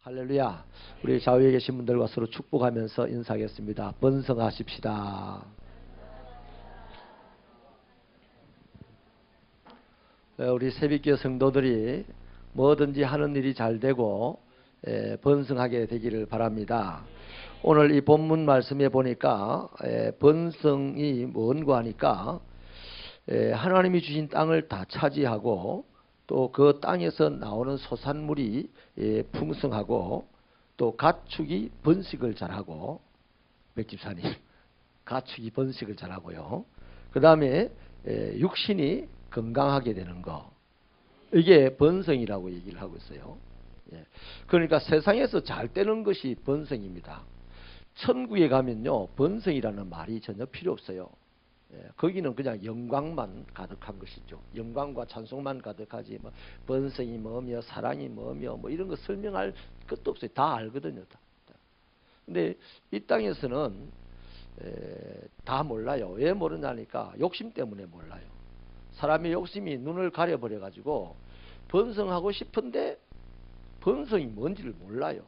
할렐루야. 우리 좌우에 계신 분들과 서로 축복하면서 인사하겠습니다. 번성하십시다. 우리 새벽기도 성도들이 뭐든지 하는 일이 잘 되고 번성하게 되기를 바랍니다. 오늘 이 본문 말씀에 보니까 번성이 뭔고 하니까 하나님이 주신 땅을 다 차지하고 또 그 땅에서 나오는 소산물이 풍성하고 또 가축이 번식을 잘하고, 백집사님, 가축이 번식을 잘하고요. 그 다음에 육신이 건강하게 되는 거, 이게 번성이라고 얘기를 하고 있어요. 그러니까 세상에서 잘 되는 것이 번성입니다. 천국에 가면요, 번성이라는 말이 전혀 필요 없어요. 거기는 그냥 영광만 가득한 것이죠. 영광과 찬송만 가득하지 뭐 번성이 뭐며 사랑이 뭐며 뭐 이런 거 설명할 것도 없어요. 다 알거든요. 근데 이 땅에서는 다 몰라요. 왜 모르냐니까 욕심 때문에 몰라요. 사람의 욕심이 눈을 가려버려 가지고 번성하고 싶은데 번성이 뭔지를 몰라요.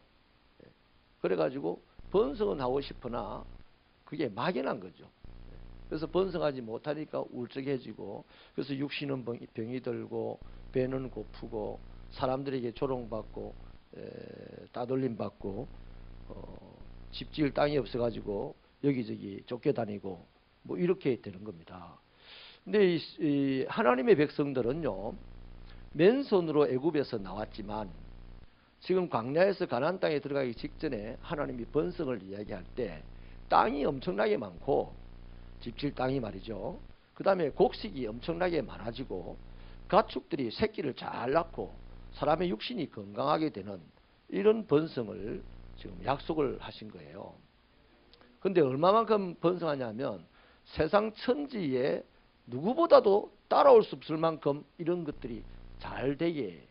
그래 가지고 번성은 하고 싶으나 그게 막연한 거죠. 그래서 번성하지 못하니까 울적해지고, 그래서 육신은 병이 들고 배는 고프고 사람들에게 조롱받고 따돌림 받고 집 지을 땅이 없어가지고 여기저기 쫓겨다니고 뭐 이렇게 되는 겁니다. 근데 이 하나님의 백성들은요, 맨손으로 애굽에서 나왔지만 지금 광야에서 가나안 땅에 들어가기 직전에 하나님이 번성을 이야기할 때 땅이 엄청나게 많고, 집질 땅이 말이죠. 그 다음에 곡식이 엄청나게 많아지고 가축들이 새끼를 잘 낳고 사람의 육신이 건강하게 되는 이런 번성을 지금 약속을 하신 거예요. 근데 얼마만큼 번성하냐면 세상 천지에 누구보다도 따라올 수 없을 만큼 이런 것들이 잘 되게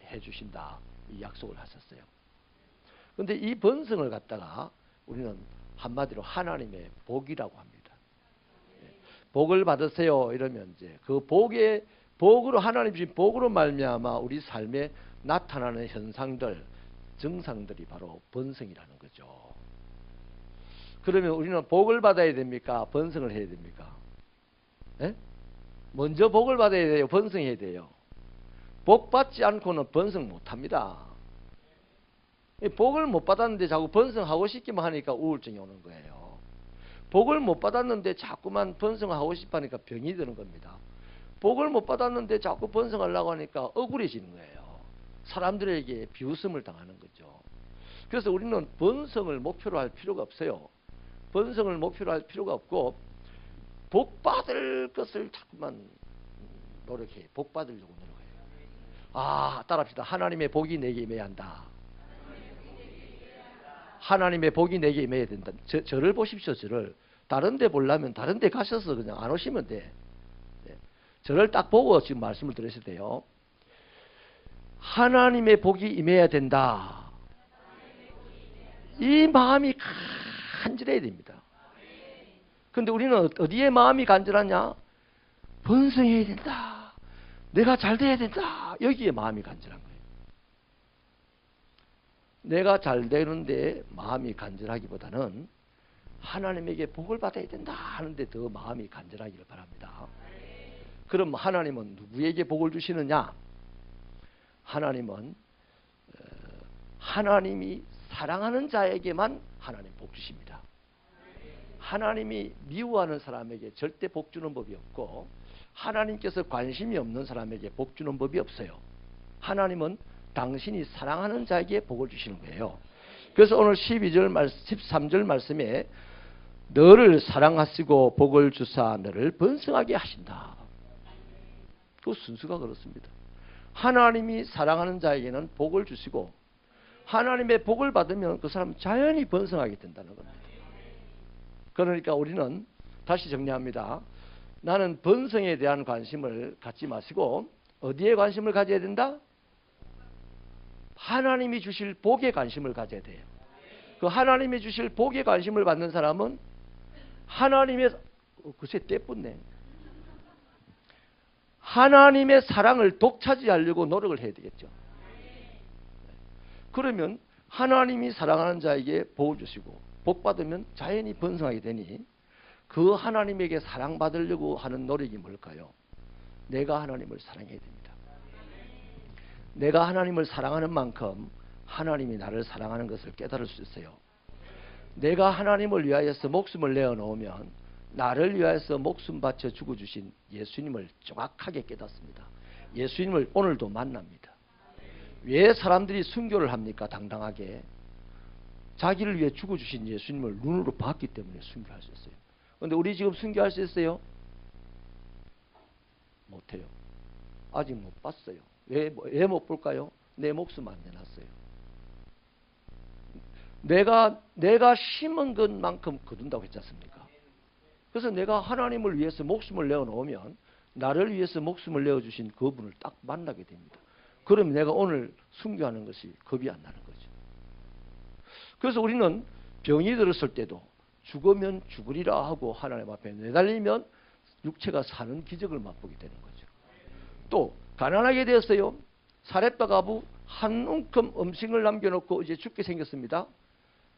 해주신다, 이 약속을 하셨어요. 근데 이 번성을 갖다가 우리는 한마디로 하나님의 복이라고 합니다. 복을 받으세요 이러면 이제 그 복으로, 하나님 주신 복으로 말미암아 우리 삶에 나타나는 현상들, 증상들이 바로 번성이라는 거죠. 그러면 우리는 복을 받아야 됩니까? 번성을 해야 됩니까? 먼저 복을 받아야 돼요? 번성해야 돼요? 복 받지 않고는 번성 못합니다. 복을 못 받았는데 자꾸 번성하고 싶기만 하니까 우울증이 오는 거예요. 복을 못 받았는데 자꾸만 번성하고 싶어 하니까 병이 드는 겁니다. 복을 못 받았는데 자꾸 번성하려고 하니까 억울해지는 거예요. 사람들에게 비웃음을 당하는 거죠. 그래서 우리는 번성을 목표로 할 필요가 없어요. 번성을 목표로 할 필요가 없고, 복 받을 것을 자꾸만 노력해. 복 받으려고 노력해요. 따라합시다. 하나님의 복이 내게 임해야 한다. 하나님의 복이 내게 임해야 된다. 저를 보십시오. 저를. 다른 데 보려면 다른 데 가셔서 그냥 안 오시면 돼. 저를 딱 보고 지금 말씀을 들으셔야 돼요. 하나님의 복이 임해야 된다. 이 마음이 간절해야 됩니다. 그런데 우리는 어디에 마음이 간절하냐? 번성해야 된다. 내가 잘 돼야 된다. 여기에 마음이 간절한 거예요. 내가 잘 되는데 마음이 간절하기보다는 하나님에게 복을 받아야 된다 하는데 더 마음이 간절하기를 바랍니다. 그럼 하나님은 누구에게 복을 주시느냐? 하나님은 하나님이 사랑하는 자에게만 하나님 복 주십니다. 하나님이 미워하는 사람에게 절대 복 주는 법이 없고, 하나님께서 관심이 없는 사람에게 복 주는 법이 없어요. 하나님은 당신이 사랑하는 자에게 복을 주시는 거예요. 그래서 오늘 13절 말씀에 너를 사랑하시고 복을 주사 너를 번성하게 하신다. 그 순수가 그렇습니다. 하나님이 사랑하는 자에게는 복을 주시고, 하나님의 복을 받으면 그 사람은 자연히 번성하게 된다는 겁니다. 그러니까 우리는 다시 정리합니다. 나는 번성에 대한 관심을 갖지 마시고 어디에 관심을 가져야 된다? 하나님이 주실 복에 관심을 가져야 돼요. 그 하나님이 주실 복에 관심을 받는 사람은 하나님의 글쎄 떼뿐네. 하나님의 사랑을 독차지하려고 노력을 해야 되겠죠. 그러면 하나님이 사랑하는 자에게 복을 주시고 복 받으면 자연히 번성하게 되니 그 하나님에게 사랑받으려고 하는 노력이 뭘까요? 내가 하나님을 사랑해야 됩니다. 내가 하나님을 사랑하는 만큼 하나님이 나를 사랑하는 것을 깨달을 수 있어요. 내가 하나님을 위하여서 목숨을 내어놓으면 나를 위하여서 목숨 바쳐 죽어주신 예수님을 정확하게 깨닫습니다. 예수님을 오늘도 만납니다. 왜 사람들이 순교를 합니까? 당당하게 자기를 위해 죽어주신 예수님을 눈으로 봤기 때문에 순교할 수 있어요. 그런데 우리 지금 순교할 수 있어요? 못해요. 아직 못 봤어요. 왜 못 볼까요? 내 목숨 안 내놨어요. 내가 심은 것만큼 거둔다고 했지 않습니까? 그래서 내가 하나님을 위해서 목숨을 내어놓으면 나를 위해서 목숨을 내어주신 그분을 딱 만나게 됩니다. 그러면 내가 오늘 순교하는 것이 겁이 안 나는 거죠. 그래서 우리는 병이 들었을 때도 죽으면 죽으리라 하고 하나님 앞에 내달리면 육체가 사는 기적을 맛보게 되는 거죠. 또 가난하게 되었어요. 사렙다 과부 한 움큼 음식을 남겨놓고 이제 죽게 생겼습니다.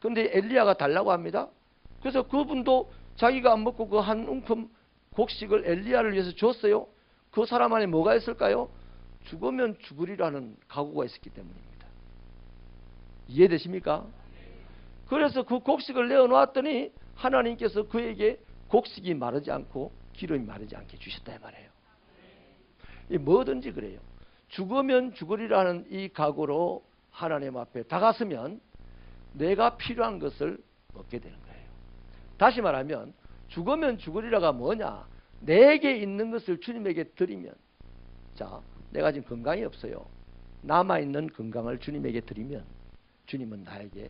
그런데 엘리야가 달라고 합니다. 그래서 그분도 자기가 안 먹고 그 한 움큼 곡식을 엘리야를 위해서 줬어요. 그 사람 안에 뭐가 있을까요? 죽으면 죽으리라는 각오가 있었기 때문입니다. 이해되십니까? 그래서 그 곡식을 내어놓았더니 하나님께서 그에게 곡식이 마르지 않고 기름이 마르지 않게 주셨다 이 말이에요. 이 뭐든지 그래요. 죽으면 죽으리라는 이 각오로 하나님 앞에 다가서면 내가 필요한 것을 얻게 되는 거예요. 다시 말하면 죽으면 죽으리라가 뭐냐? 내게 있는 것을 주님에게 드리면, 자, 내가 지금 건강이 없어요. 남아있는 건강을 주님에게 드리면 주님은 나에게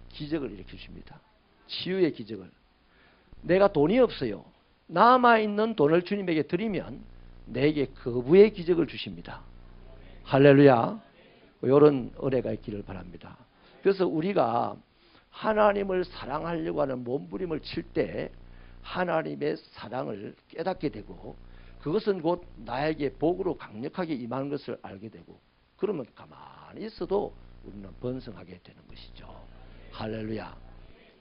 기적을 일으켜 주십니다. 치유의 기적을. 내가 돈이 없어요. 남아있는 돈을 주님에게 드리면 내게 거부의 기적을 주십니다. 할렐루야. 이런 은혜가 있기를 바랍니다. 그래서 우리가 하나님을 사랑하려고 하는 몸부림을 칠 때 하나님의 사랑을 깨닫게 되고 그것은 곧 나에게 복으로 강력하게 임하는 것을 알게 되고 그러면 가만히 있어도 우리는 번성하게 되는 것이죠. 할렐루야.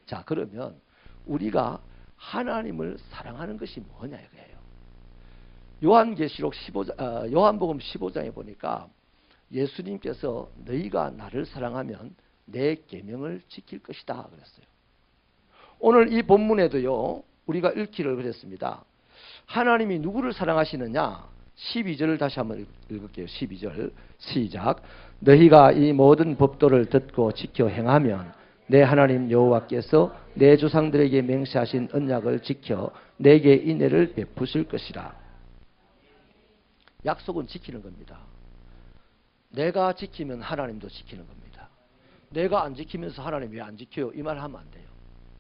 자, 그러면 우리가 하나님을 사랑하는 것이 뭐냐 이거예요. 요한복음 15장에 보니까 예수님께서 너희가 나를 사랑하면 내 계명을 지킬 것이다 그랬어요. 오늘 이 본문에도요. 우리가 읽기를 그랬습니다. 하나님이 누구를 사랑하시느냐? 12절을 다시 한번 읽을게요. 12절 시작. 너희가 이 모든 법도를 듣고 지켜 행하면 내 하나님 여호와께서 내 조상들에게 맹세하신 언약을 지켜 내게 인애를 베푸실 것이라. 약속은 지키는 겁니다. 내가 지키면 하나님도 지키는 겁니다. 내가 안 지키면서 하나님 왜 안 지켜요? 이 말 하면 안 돼요.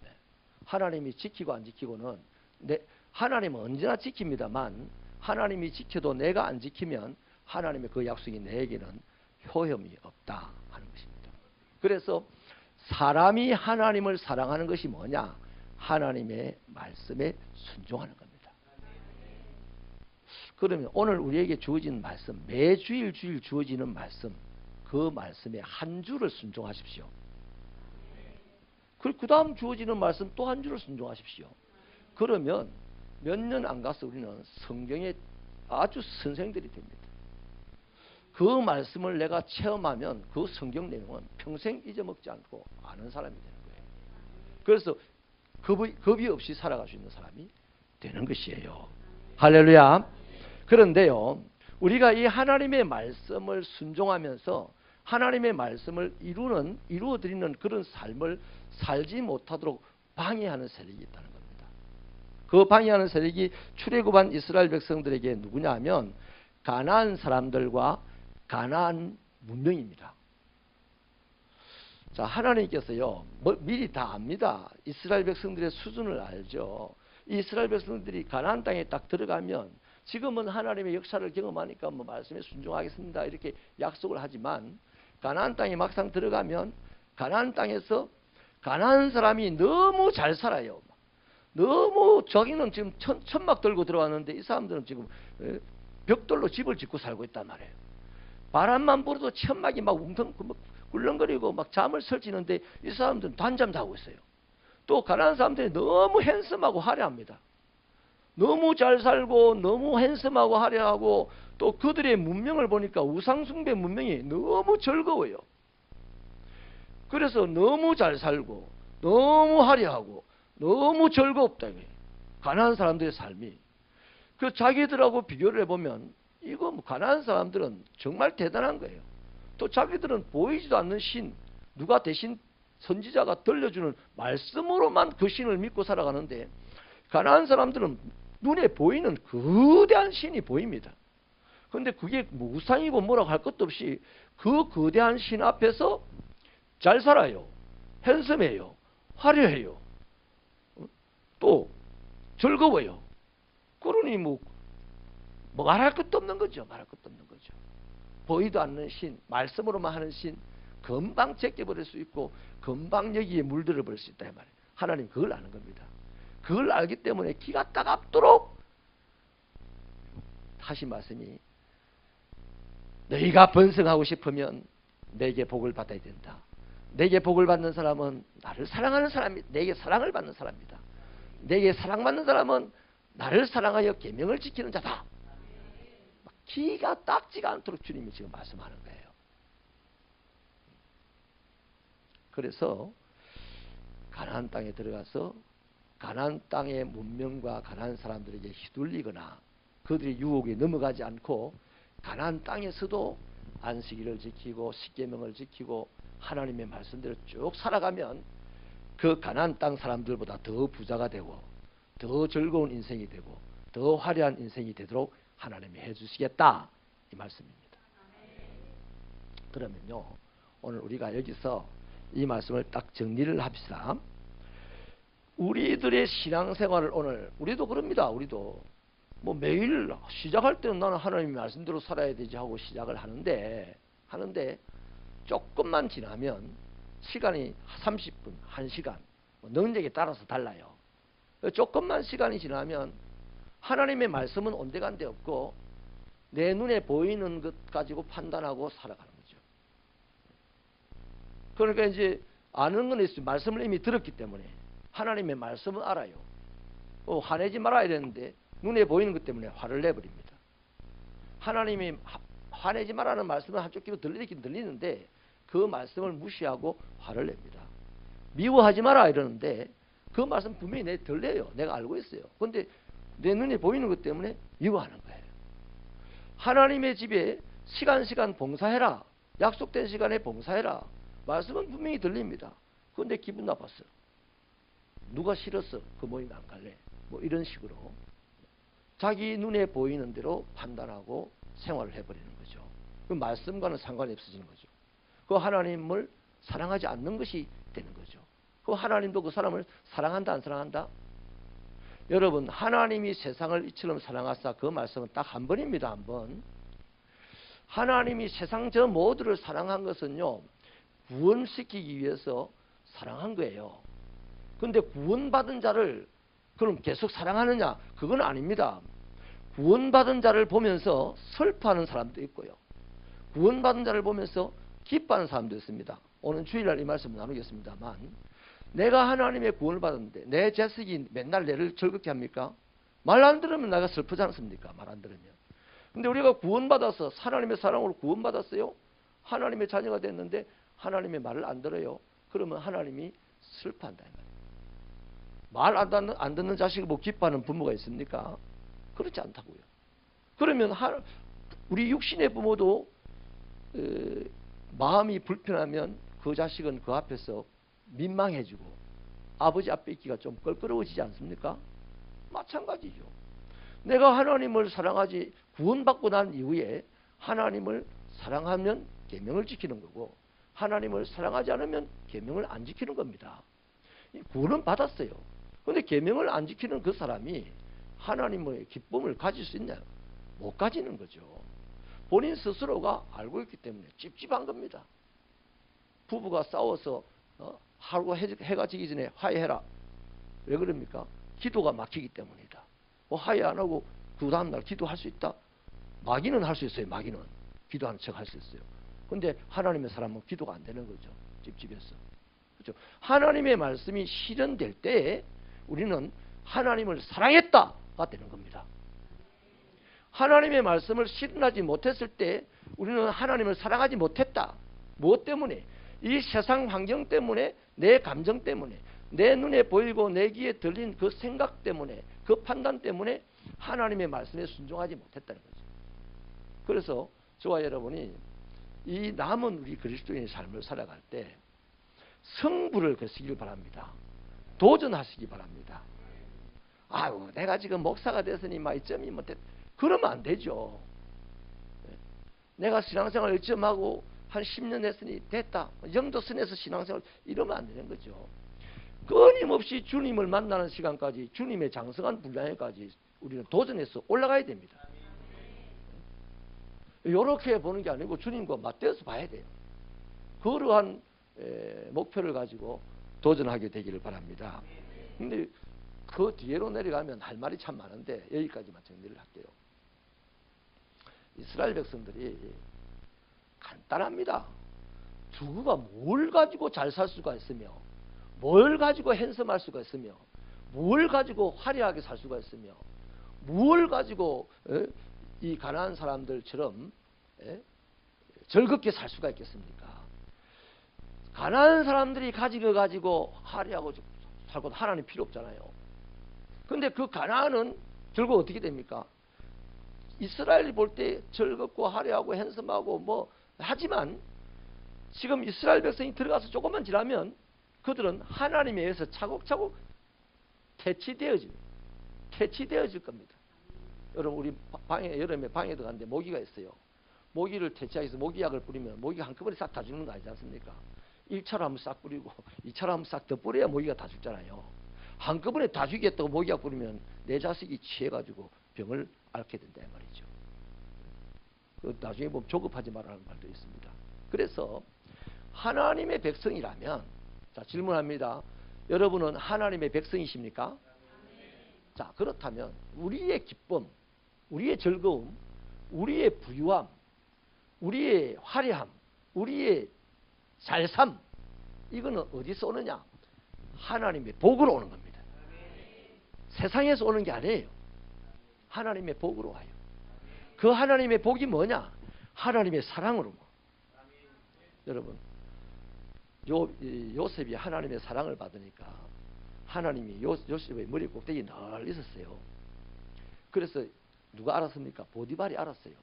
네. 하나님이 지키고 안 지키고는 하나님은 언제나 지킵니다만 하나님이 지켜도 내가 안 지키면 하나님의 그 약속이 내게는 효험이 없다 하는 것입니다. 그래서 사람이 하나님을 사랑하는 것이 뭐냐? 하나님의 말씀에 순종하는 겁니다. 그러면 오늘 우리에게 주어진 말씀, 매주일 주어지는 말씀, 그 말씀에 한 줄을 순종하십시오. 그 다음 주어지는 말씀 또 한 줄을 순종하십시오. 그러면 몇 년 안 가서 우리는 성경의 아주 선생들이 됩니다. 그 말씀을 내가 체험하면 그 성경 내용은 평생 잊어먹지 않고 아는 사람이 되는 거예요. 그래서 겁이 없이 살아갈 수 있는 사람이 되는 것이에요. 할렐루야. 그런데요, 우리가 이 하나님의 말씀을 순종하면서 하나님의 말씀을 이루어드리는 그런 삶을 살지 못하도록 방해하는 세력이 있다는 겁니다. 그 방해하는 세력이 출애굽한 이스라엘 백성들에게 누구냐 하면 가나안 사람들과 가나안 문명입니다. 자, 하나님께서요, 미리 다 압니다. 이스라엘 백성들의 수준을 알죠. 이스라엘 백성들이 가나안 땅에 딱 들어가면 지금은 하나님의 역사를 경험하니까 뭐 말씀에 순종하겠습니다 이렇게 약속을 하지만 가나안 땅에 막상 들어가면 가나안 땅에서 가나안 사람이 너무 잘 살아요. 너무 저기는 지금 천막 들고 들어왔는데 이 사람들은 지금 벽돌로 집을 짓고 살고 있단 말이에요. 바람만 불어도 천막이 막 꿀렁거리고 막 잠을 설치는데 이 사람들은 단잠 자고 있어요. 또 가난한 사람들이 너무 핸섬하고 화려합니다. 너무 잘 살고 너무 핸섬하고 화려하고 또 그들의 문명을 보니까 우상숭배 문명이 너무 즐거워요. 그래서 너무 잘 살고 너무 화려하고 너무 즐겁다. 가난한 사람들의 삶이. 그 자기들하고 비교를 해보면 이거 뭐 가난한 사람들은 정말 대단한 거예요. 또 자기들은 보이지도 않는 신, 누가 대신 선지자가 들려주는 말씀으로만 그 신을 믿고 살아가는데 가난한 사람들은 눈에 보이는 거대한 신이 보입니다. 그런데 그게 뭐 우상이고 뭐라고 할 것도 없이 그 거대한 신 앞에서 잘 살아요. 핸섬해요. 화려해요. 또 즐거워요. 그러니 뭐 말할 것도 없는 거죠. 말할 것도 없는 거죠. 보이도 않는 신, 말씀으로만 하는 신, 금방 제껴버릴 수 있고 금방 여기에 물들어 버릴 수 있다 이 말이에요. 하나님 그걸 아는 겁니다. 그걸 알기 때문에 기가 따갑도록 하신 말씀이 너희가 번성하고 싶으면 내게 복을 받아야 된다. 내게 복을 받는 사람은 나를 사랑하는 사람이 내게 사랑을 받는 사람이다. 내게 사랑받는 사람은 나를 사랑하여 계명을 지키는 자다. 기가 닦지가 않도록 주님이 지금 말씀하는 거예요. 그래서 가나안 땅에 들어가서 가나안 땅의 문명과 가나안 사람들에게 휘둘리거나 그들이 유혹에 넘어가지 않고 가나안 땅에서도 안식일을 지키고 십계명을 지키고 하나님의 말씀대로 쭉 살아가면 그 가나안 땅 사람들보다 더 부자가 되고 더 즐거운 인생이 되고 더 화려한 인생이 되도록 하나님이 해주시겠다 이 말씀입니다. 그러면요 오늘 우리가 여기서 이 말씀을 딱 정리를 합시다. 우리들의 신앙생활을 오늘 우리도 그럽니다. 우리도 뭐 매일 시작할 때는 나는 하나님의 말씀대로 살아야 되지 하고 시작을 하는데 조금만 지나면 시간이 30분, 1시간 능력에 따라서 달라요. 조금만 시간이 지나면 하나님의 말씀은 온데간데 없고 내 눈에 보이는 것 가지고 판단하고 살아가는 거죠. 그러니까 이제 아는 건 있어요. 말씀을 이미 들었기 때문에 하나님의 말씀은 알아요. 화내지 말아야 되는데 눈에 보이는 것 때문에 화를 내버립니다. 하나님이 화내지 말라는 말씀은 한쪽 귀로 들리긴 들리는데 그 말씀을 무시하고 화를 냅니다. 미워하지 마라 이러는데 그 말씀 분명히 내 들려요. 내가 알고 있어요. 그런데 내 눈에 보이는 것 때문에 미워하는 거예요. 하나님의 집에 시간 봉사해라. 약속된 시간에 봉사해라. 말씀은 분명히 들립니다. 그런데 기분 나빴어. 누가 싫었어. 그 모임 안 갈래. 뭐 이런 식으로 자기 눈에 보이는 대로 판단하고 생활을 해버리는 거죠. 그 말씀과는 상관이 없어지는 거죠. 그 하나님을 사랑하지 않는 것이 되는 거죠. 그 하나님도 그 사람을 사랑한다 안 사랑한다? 여러분 하나님이 세상을 이처럼 사랑하사 그 말씀은 딱 한 번입니다. 한 번. 하나님이 세상 저 모두를 사랑한 것은요 구원시키기 위해서 사랑한 거예요. 그런데 구원받은 자를 그럼 계속 사랑하느냐? 그건 아닙니다. 구원받은 자를 보면서 슬퍼하는 사람도 있고요. 구원받은 자를 보면서 기뻐하는 사람도 있습니다. 오늘 주일날 이 말씀을 나누겠습니다만 내가 하나님의 구원을 받았는데 내 자식이 맨날 내를 즐겁게 합니까? 말 안 들으면 내가 슬프지 않습니까? 말 안 들으면. 근데 우리가 구원받아서 하나님의 사랑으로 구원받았어요. 하나님의 자녀가 됐는데 하나님의 말을 안 들어요. 그러면 하나님이 슬퍼한다. 말 안 듣는 자식을 보고 기뻐하는 부모가 있습니까? 그렇지 않다고요. 그러면 우리 육신의 부모도 마음이 불편하면 그 자식은 그 앞에서 민망해지고 아버지 앞에 있기가 좀 껄끄러워지지 않습니까? 마찬가지죠. 내가 하나님을 사랑하지 구원받고 난 이후에 하나님을 사랑하면 계명을 지키는 거고 하나님을 사랑하지 않으면 계명을 안 지키는 겁니다. 구원은 받았어요. 그런데 계명을 안 지키는 그 사람이 하나님의 기쁨을 가질 수 있나요? 못 가지는 거죠. 본인 스스로가 알고 있기 때문에 찝찝한 겁니다. 부부가 싸워서 하루가 해가 지기 전에 화해해라. 왜 그럽니까? 기도가 막히기 때문이다. 화해 안 하고 그 다음날 기도할 수 있다? 마귀는 할 수 있어요. 마귀는 기도하는 척 할 수 있어요. 근데 하나님의 사람은 기도가 안 되는 거죠. 집집에서. 그렇죠? 하나님의 말씀이 실현될 때 우리는 하나님을 사랑했다가 되는 겁니다. 하나님의 말씀을 실현하지 못했을 때 우리는 하나님을 사랑하지 못했다. 무엇 때문에? 이 세상 환경 때문에, 내 감정 때문에, 내 눈에 보이고 내 귀에 들린 그 생각 때문에, 그 판단 때문에 하나님의 말씀에 순종하지 못했다는 거죠. 그래서 저와 여러분이 이 남은 우리 그리스도인의 삶을 살아갈 때 성부를 거시길 바랍니다. 도전하시기 바랍니다. 아유, 내가 지금 목사가 됐으니 막 이점이 못했. 그러면 안 되죠. 내가 신앙생활 이점 하고 한 10년 했으니 됐다. 영도선에서 신앙생활 이러면 안 되는 거죠. 끊임없이 주님을 만나는 시간까지, 주님의 장성한 분량에까지 우리는 도전해서 올라가야 됩니다. 이렇게 보는 게 아니고 주님과 맞대어서 봐야 돼요. 그러한 목표를 가지고 도전하게 되기를 바랍니다. 근데 그 뒤로 내려가면 할 말이 참 많은데 여기까지만 정리를 할게요. 이스라엘 백성들이 간단합니다. 누구가 뭘 가지고 잘 살 수가 있으며, 뭘 가지고 핸섬할 수가 있으며, 뭘 가지고 화려하게 살 수가 있으며, 뭘 가지고 이 가난한 사람들처럼 즐겁게 살 수가 있겠습니까? 가난한 사람들이 가지고 화려하고 살고 하나님 필요 없잖아요. 근데 그 가난은 결국 어떻게 됩니까? 이스라엘이 볼 때 즐겁고 화려하고 핸섬하고 뭐 하지만 지금 이스라엘 백성이 들어가서 조금만 지나면 그들은 하나님에 의해서 차곡차곡 퇴치되어질 겁니다. 여러분, 우리 방에 여름에 방에 들어갔는데 모기가 있어요. 모기를 퇴치하기 위해서 모기약을 뿌리면 모기가 한꺼번에 싹 다 죽는 거 아니지 않습니까? 1차로 한번 싹 뿌리고 2차로 한번 싹 더 뿌려야 모기가 다 죽잖아요. 한꺼번에 다 죽이겠다고 모기약 뿌리면 내 자식이 취해가지고 병을 앓게 된다 말이죠. 나중에 보면 조급하지 말라는 말도 있습니다. 그래서 하나님의 백성이라면, 자, 질문합니다. 여러분은 하나님의 백성이십니까? 자, 그렇다면 우리의 기쁨, 우리의 즐거움, 우리의 부유함, 우리의 화려함, 우리의 잘삼, 이거는 어디서 오느냐? 하나님의 복으로 오는 겁니다. 세상에서 오는 게 아니에요. 하나님의 복으로 와요. 그 하나님의 복이 뭐냐? 하나님의 사랑으로. 여러분, 요셉이 하나님의 사랑을 받으니까 하나님이 요셉의 머리 꼭대기 늘 있었어요. 그래서 누가 알았습니까? 보디발이 알았어요.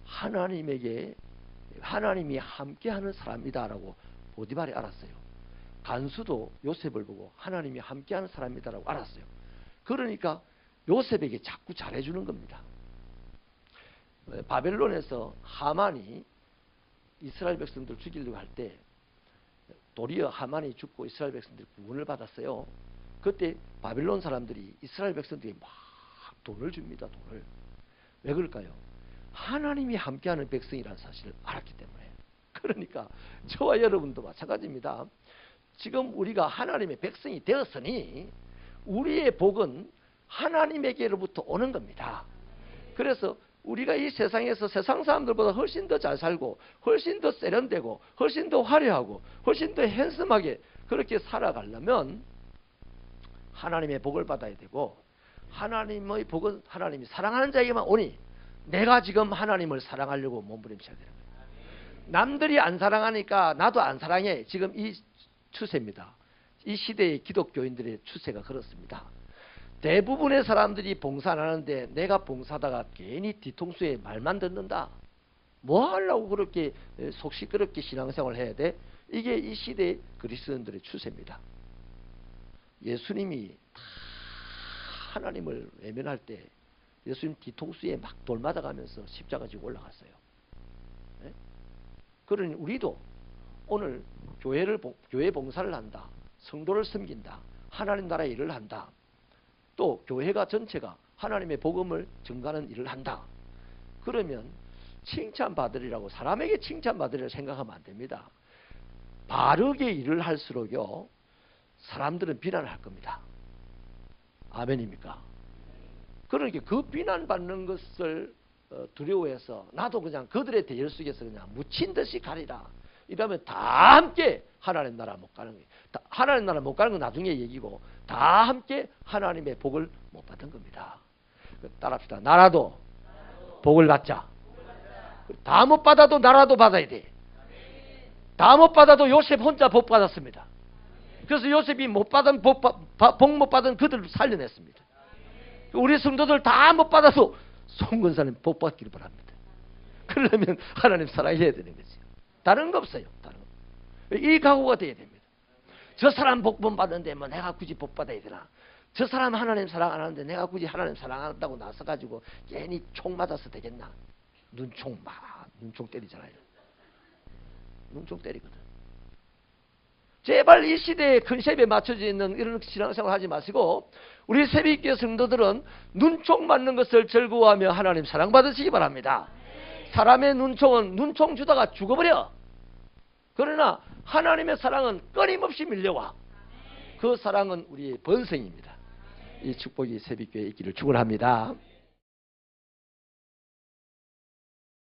하나님이 함께하는 사람이다라고 보디발이 알았어요. 간수도 요셉을 보고 하나님이 함께하는 사람이다라고 알았어요. 그러니까 요셉에게 자꾸 잘해주는 겁니다. 바벨론에서 하만이 이스라엘 백성들 죽이려고 할 때 도리어 하만이 죽고 이스라엘 백성들이 구원을 받았어요. 그때 바벨론 사람들이 이스라엘 백성들에게 막 돈을 줍니다. 돈을. 왜 그럴까요? 하나님이 함께하는 백성이라는 사실을 알았기 때문에. 그러니까 저와 여러분도 마찬가지입니다. 지금 우리가 하나님의 백성이 되었으니 우리의 복은 하나님에게로부터 오는 겁니다. 그래서 우리가 이 세상에서 세상 사람들보다 훨씬 더 잘 살고 훨씬 더 세련되고 훨씬 더 화려하고 훨씬 더 핸섬하게 그렇게 살아가려면 하나님의 복을 받아야 되고, 하나님의 복은 하나님이 사랑하는 자에게만 오니 내가 지금 하나님을 사랑하려고 몸부림쳐야 되는 거예요. 남들이 안 사랑하니까 나도 안 사랑해. 지금 이 추세입니다. 이 시대의 기독교인들의 추세가 그렇습니다. 대부분의 사람들이 봉사 안 하는데 내가 봉사하다가 괜히 뒤통수에 말만 듣는다. 뭐 하려고 그렇게 속 시끄럽게 신앙생활을 해야 돼? 이게 이 시대의 그리스도인들의 추세입니다. 예수님이 하나님을 외면할 때 예수님 뒤통수에 막 돌 맞아가면서 십자가 지고 올라갔어요. 네? 그러니 우리도 오늘 교회 봉사를 한다. 성도를 섬긴다. 하나님 나라의 일을 한다. 또 교회가 전체가 하나님의 복음을 증가하는 일을 한다. 그러면 칭찬받으리라고, 사람에게 칭찬받으리라고 생각하면 안 됩니다. 바르게 일을 할수록요 사람들은 비난을 할 겁니다. 아멘입니까? 그러니까 그 비난받는 것을 두려워해서 나도 그냥 그들의 대열 속에서 그냥 묻힌 듯이 가리라. 이러면 다 함께 하나님 나라 못 가는 거예요. 하나님 나라 못 가는 건 나중에 얘기고 다 함께 하나님의 복을 못 받은 겁니다. 따라합시다. 나라도 복을 받자. 다 못 받아도 나라도 받아야 돼. 다 못 받아도 요셉 혼자 복 받았습니다. 그래서 요셉이 복 못 받은 그들을 살려냈습니다. 우리 성도들 다 못 받아서 송근사님 복 받기를 바랍니다. 그러려면 하나님 사랑해야 되는 거지. 다른 거 없어요. 다른 거. 이 각오가 돼야 됩니다. 저 사람 복 못 받는데 뭐 내가 굳이 복 받아야 되나? 저 사람 하나님 사랑 안 하는데 내가 굳이 하나님 사랑 안 한다고 나서가지고 괜히 총 맞아서 되겠나? 눈총 때리잖아요. 눈총 때리거든. 제발 이 시대의 컨셉에 맞춰져 있는 이런 신앙생활 하지 마시고 우리 새벽교회 성도들은 눈총 맞는 것을 즐거워하며 하나님 사랑받으시기 바랍니다. 사람의 눈총은 눈총 주다가 죽어버려. 그러나 하나님의 사랑은 끊임없이 밀려와. 그 사랑은 우리의 번성입니다. 이 축복이 새벽교회에 있기를 축원합니다.